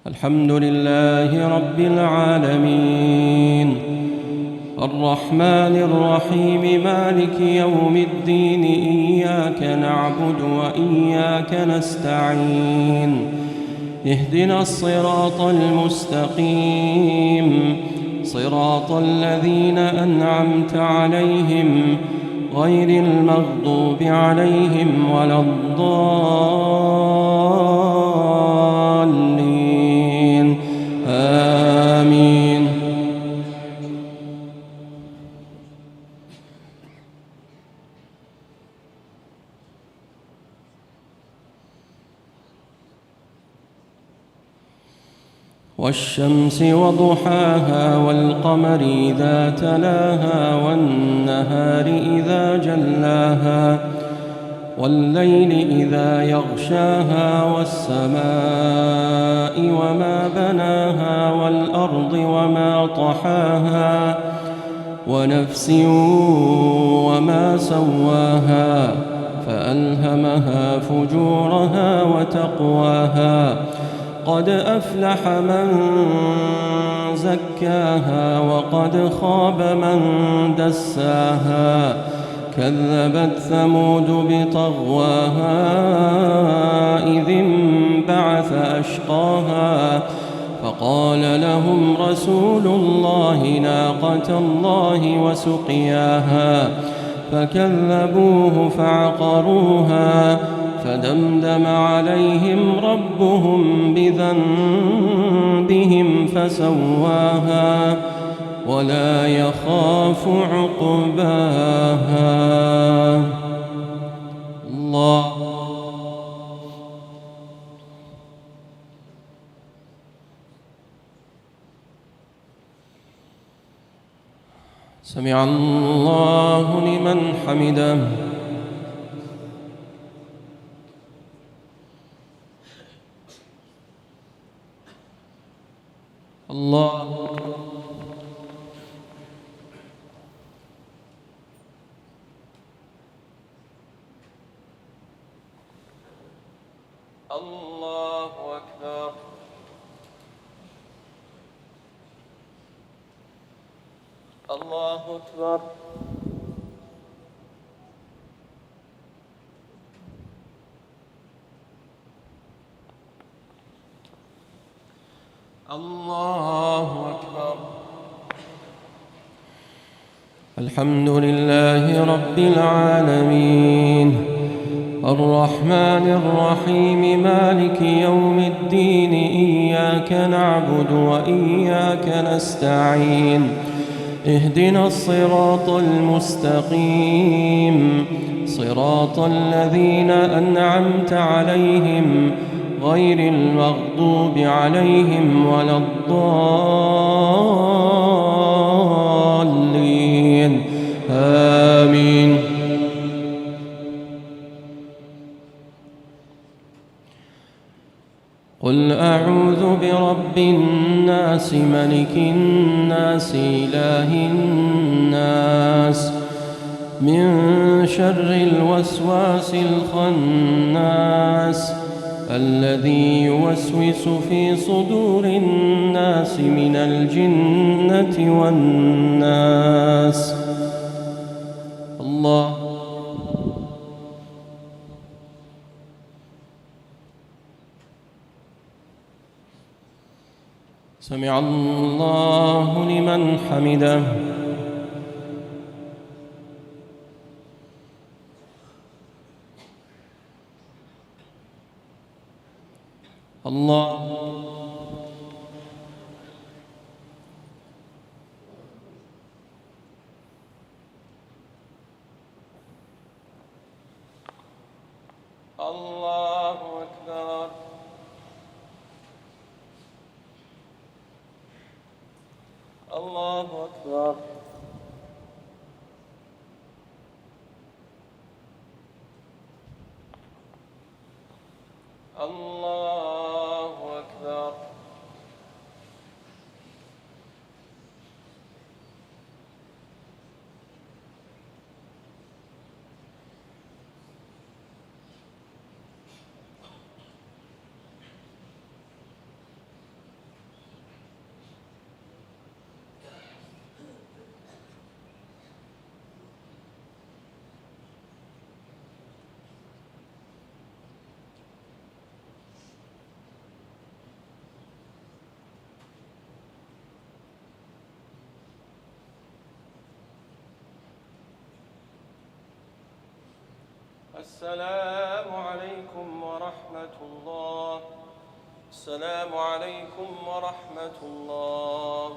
الحمد لله رب العالمين الرحمن الرحيم مالك يوم الدين إياك نعبد وإياك نستعين اهدنا الصراط المستقيم صراط الذين أنعمت عليهم غير المغضوب عليهم ولا الضالين آمين. والشمس وضحاها والقمر إذا تلاها والنهار إذا جلاها والليل إذا يغشاها والسماء وما بناها والأرض وما طحاها ونفس وما سواها فألهمها فجورها وتقواها قد أفلح من زكاها وقد خاب من دساها كذبت ثمود بطغواها إذ انبعث أشقاها فقال لهم رسول الله ناقة الله وسقياها فكذبوه فعقروها فدمدم عليهم ربهم بذنبهم فسواها ولا يخاف عقباها. الله سمع الله لمن حمده. الله الله أكبر. الله أكبر. الله أكبر. الحمد لله رب العالمين الرحمن الرحيم مالك يوم الدين إياك نعبد وإياك نستعين اهدنا الصراط المستقيم صراط الذين أنعمت عليهم غير المغضوب عليهم ولا الضالين آمين. قل أعوذ برب الناس ملك الناس إله الناس من شر الوسواس الخناس الذي يوسوس في صدور الناس من الجنة والناس. الله سمع الله لمن حمده. الله الله أكبر. الله أكبر. الله أكبر. السلام عليكم ورحمة الله. السلام عليكم ورحمة الله.